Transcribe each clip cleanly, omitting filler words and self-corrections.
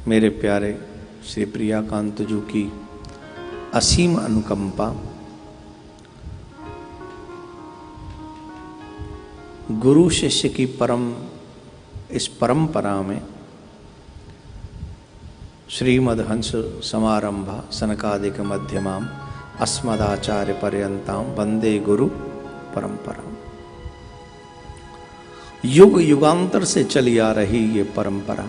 मेरे प्यारे श्री प्रियाकांत जी की असीम अनुकंपा, गुरु शिष्य की इस परंपरा में श्रीमद्हंस समारंभा सनकादिक मध्यमाम अस्मदाचार्य पर्यंताम वंदे गुरु परंपरा, युग युगांतर से चली आ रही ये परंपरा।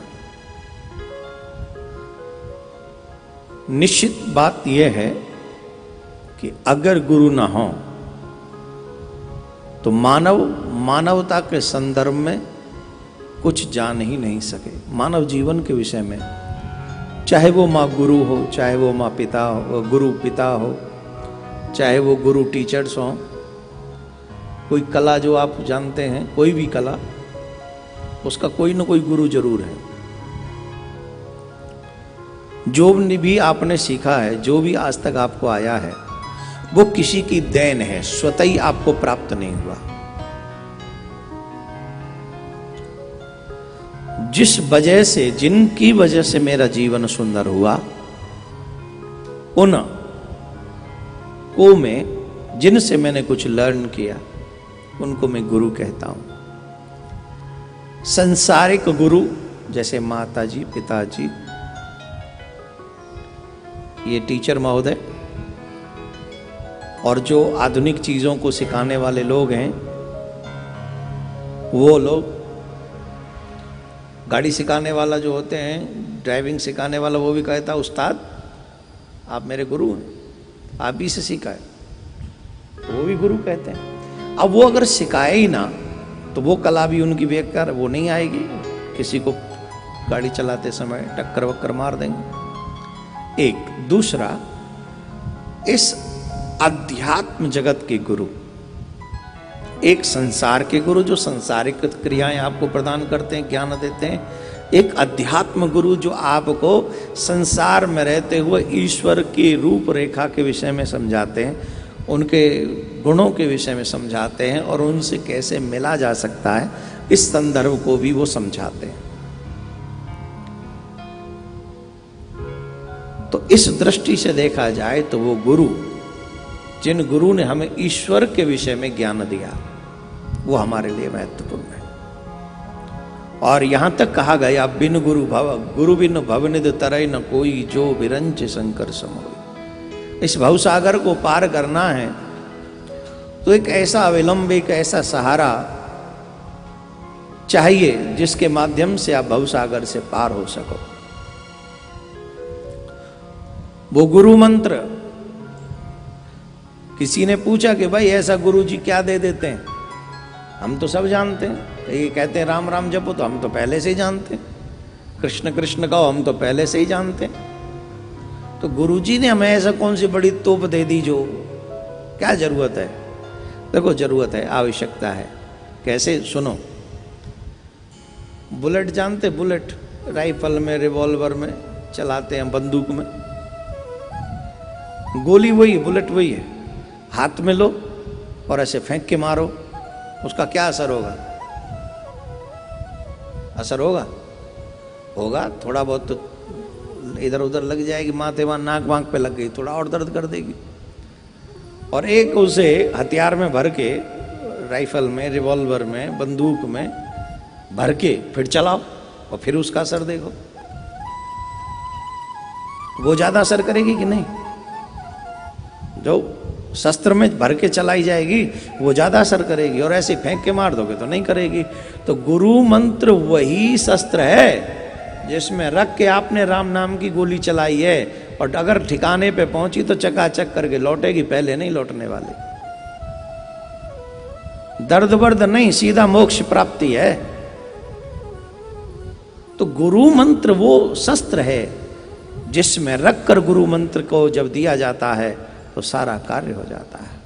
निश्चित बात यह है कि अगर गुरु ना हो तो मानवता के संदर्भ में कुछ जान ही नहीं सके। मानव जीवन के विषय में, चाहे वो माँ गुरु हो, चाहे वो माँ पिता हो, गुरु पिता हो, चाहे वो गुरु टीचर्स हो, कोई कला जो आप जानते हैं, कोई भी कला, उसका कोई ना कोई गुरु जरूर है। जो भी आपने सीखा है, जो भी आज तक आपको आया है, वो किसी की देन है, स्वतः ही आपको प्राप्त नहीं हुआ। जिस वजह से, जिनकी वजह से मेरा जीवन सुंदर हुआ, उन को मैं, जिनसे मैंने कुछ लर्न किया, उनको मैं गुरु कहता हूं। संसारिक गुरु जैसे माता जी, पिताजी, ये टीचर महोदय, और जो आधुनिक चीजों को सिखाने वाले लोग हैं, वो लोग, गाड़ी सिखाने वाला जो होते हैं, ड्राइविंग सिखाने वाला, वो भी कहता है उस्ताद आप मेरे गुरु हैं, आप भी से सीखा है, वो भी गुरु कहते हैं। अब वो अगर सिखाए ही ना तो वो कला भी उनकी बेकार, वो नहीं आएगी। किसी को गाड़ी चलाते समय टक्कर वक्कर मार देंगे। एक दूसरा, इस अध्यात्म जगत के गुरु, एक संसार के गुरु जो संसारिक क्रियाएं आपको प्रदान करते हैं, ज्ञान देते हैं। एक अध्यात्म गुरु जो आपको संसार में रहते हुए ईश्वर की रूप रेखा के विषय में समझाते हैं, उनके गुणों के विषय में समझाते हैं, और उनसे कैसे मिला जा सकता है, इस संदर्भ को भी वो समझाते हैं। तो इस दृष्टि से देखा जाए तो वो गुरु, जिन गुरु ने हमें ईश्वर के विषय में ज्ञान दिया, वो हमारे लिए महत्वपूर्ण है। और यहां तक कहा गया, बिन गुरु भव, गुरु बिन भवनिध तरय न कोई, जो बिरंच शंकर समोई। इस भवसागर को पार करना है तो एक ऐसा अविलंब, एक ऐसा सहारा चाहिए जिसके माध्यम से आप भवसागर से पार हो सको। वो गुरु मंत्र, किसी ने पूछा कि भाई ऐसा गुरु जी क्या दे देते हैं, हम तो सब जानते हैं। तो ये कहते हैं राम राम जपो, तो हम तो पहले से ही जानते हैं। कृष्ण कृष्ण कहो, हम तो पहले से ही जानते हैं। तो गुरु जी ने हमें ऐसा कौन सी बड़ी तोप दे दी, जो क्या जरूरत है? देखो जरूरत है, आवश्यकता है। कैसे, सुनो। बुलेट जानते, बुलेट राइफल में, रिवॉल्वर में चलाते हैं, बंदूक में गोली वही है, बुलेट वही है। हाथ में लो और ऐसे फेंक के मारो, उसका क्या असर होगा? असर होगा? होगा, थोड़ा बहुत तो इधर उधर लग जाएगी, माथे वहां नाक वांक पे लग गई, थोड़ा और दर्द कर देगी। और एक उसे हथियार में भर के, राइफल में, रिवॉल्वर में, बंदूक में भर के फिर चलाओ, और फिर उसका असर देखो, वो ज्यादा असर करेगी कि नहीं? जो शस्त्र में भर के चलाई जाएगी वो ज्यादा असर करेगी, और ऐसे फेंक के मार दोगे तो नहीं करेगी। तो गुरु मंत्र वही शस्त्र है जिसमें रख के आपने राम नाम की गोली चलाई है, और अगर ठिकाने पे पहुंची तो चकाचक करके लौटेगी, पहले नहीं लौटने वाली। दर्द वर्द नहीं, सीधा मोक्ष प्राप्ति है। तो गुरु मंत्र वो शस्त्र है जिसमें रखकर गुरु मंत्र को जब दिया जाता है तो सारा कार्य हो जाता है।